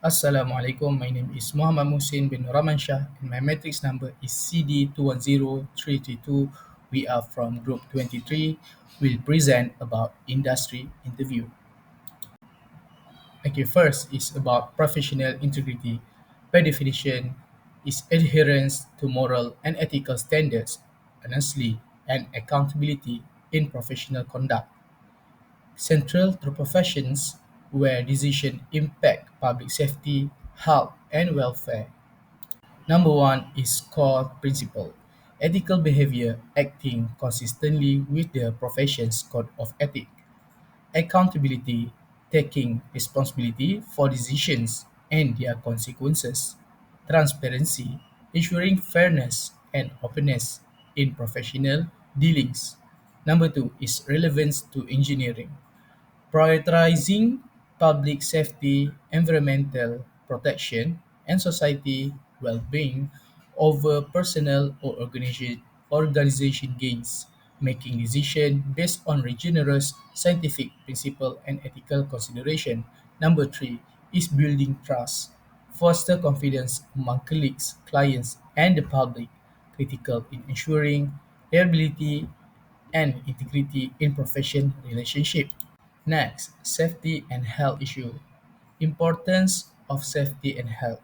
Assalamualaikum. My name is Muhammad Musin bin Rahman Shah and my matrix number is CD210332. We are from Group 23. We'll present about industry interview. Okay, first is about professional integrity. By definition, is adherence to moral and ethical standards, honesty, and accountability in professional conduct. Central to professions where decisions impact public safety, health, and welfare. Number one is core principle. Ethical behavior acting consistently with the profession's code of ethics. Accountability, taking responsibility for decisions and their consequences. Transparency, ensuring fairness and openness in professional dealings. Number two is relevance to engineering. Prioritizing public safety, environmental protection, and society well-being over personal or organization gains, making decisions based on rigorous scientific principle and ethical consideration. Number three is building trust. Foster confidence among colleagues, clients, and the public, critical in ensuring reliability and integrity in profession relationship. Next, safety and health issue. Importance of safety and health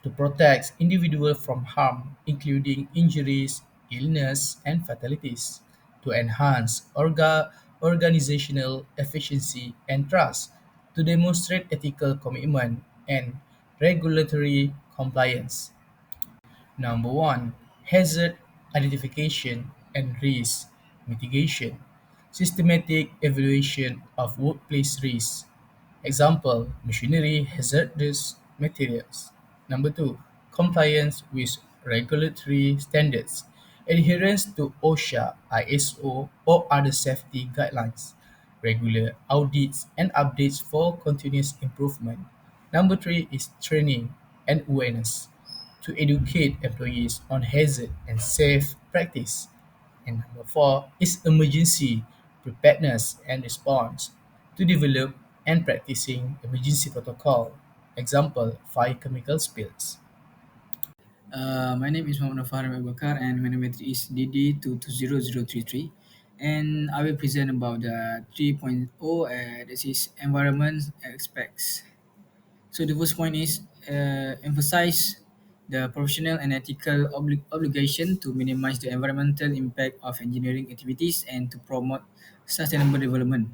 to protect individuals from harm, including injuries, illness, and fatalities, to enhance organizational efficiency and trust, to demonstrate ethical commitment and regulatory compliance. Number one, hazard identification and risk mitigation. Systematic evaluation of workplace risks. Example, machinery hazardous materials. Number two, compliance with regulatory standards. Adherence to OSHA, ISO, or other safety guidelines. Regular audits and updates for continuous improvement. Number three is training and awareness to educate employees on hazard and safe practice. And number four is emergency preparedness and response to develop and practicing emergency protocol. Example, fire chemical spills. My name is Muhammad Farhan Abubakar and my number is DD220033, and I will present about the 3.0, this is environment aspects. So the first point is emphasize the professional and ethical obligation to minimize the environmental impact of engineering activities and to promote sustainable development.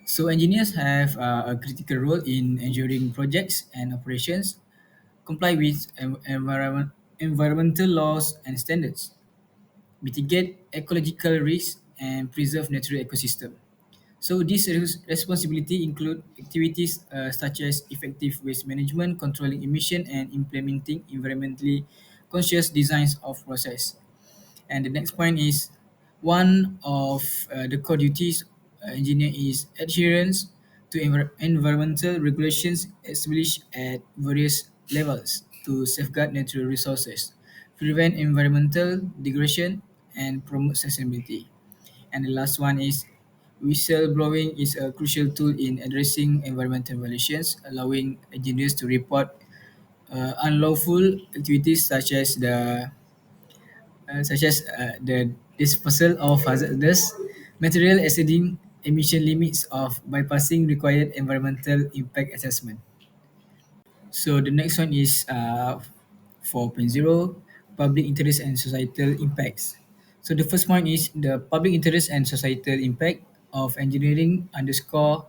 So engineers have a critical role in ensuring projects and operations comply with environmental laws and standards, mitigate ecological risks, and preserve natural ecosystem. So these responsibility include activities such as effective waste management, controlling emission, and implementing environmentally conscious designs of process. And the next point is one of the core duties engineer is adherence to environmental regulations established at various levels to safeguard natural resources, prevent environmental degradation, and promote sustainability. And the last one is whistleblowing is a crucial tool in addressing environmental violations, allowing engineers to report unlawful activities such as the disposal of hazardous material exceeding emission limits of bypassing required environmental impact assessment. So the next one is 4.0, public interest and societal impacts. So the first point is the public interest and societal impact of engineering underscore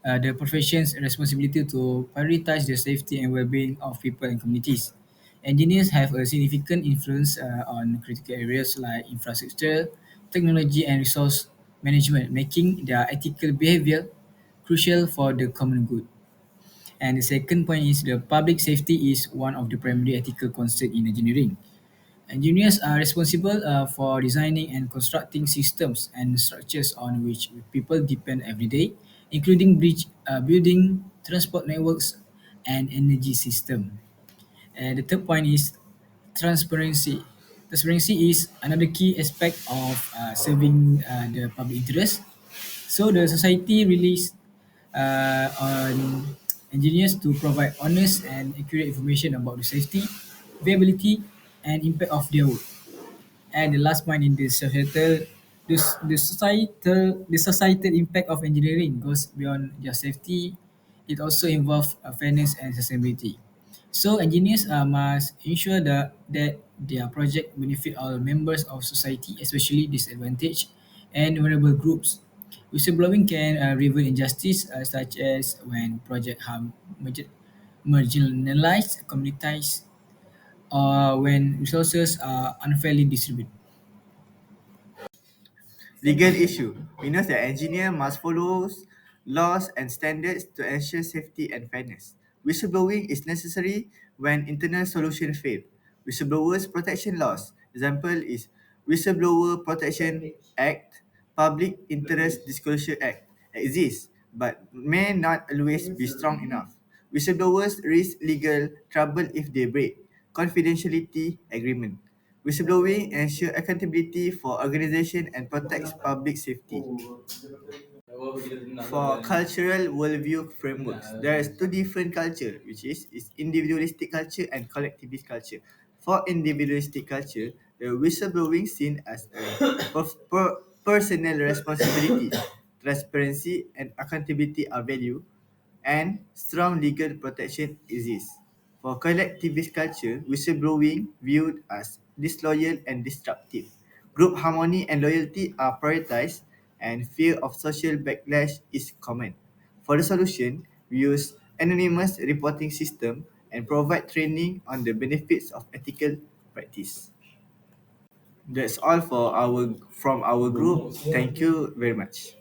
the profession's responsibility to prioritize the safety and well-being of people and communities. Engineers have a significant influence on critical areas like infrastructure, technology, and resource management, making their ethical behavior crucial for the common good. And the second point is the public safety is one of the primary ethical concerns in engineering. Engineers are responsible for designing and constructing systems and structures on which people depend every day, including building, transport networks, and energy system. And the third point is transparency. Transparency is another key aspect of serving the public interest. So the society relies on engineers to provide honest and accurate information about the safety, viability, and impact of their work. And the last point in this societal, the societal impact of engineering goes beyond just safety. It also involves fairness and sustainability. So engineers must ensure that their project benefit all members of society, especially disadvantaged and vulnerable groups. Whistleblowing can reveal injustice such as when project harm marginalized communities or when resources are unfairly distributed. Legal issue. We know that engineer must follow laws and standards to ensure safety and fairness. Whistleblowing is necessary when internal solution fail. Whistleblowers protection laws. Example is Whistleblower Protection Act, Public Interest Disclosure Act exists but may not always be strong enough. Whistleblowers risk legal trouble if they break confidentiality agreement. Whistleblowing ensure accountability for organization and protects public safety. For cultural worldview frameworks, there is two different culture, which is individualistic culture and collectivist culture. For individualistic culture, the whistleblowing seen as a personal responsibility, transparency, and accountability are valued, and strong legal protection exists. For collectivist culture, whistleblowing viewed as disloyal and disruptive. Group harmony and loyalty are prioritized, and fear of social backlash is common. For the solution, we use anonymous reporting system and provide training on the benefits of ethical practice. That's all for our from our group. Thank you very much.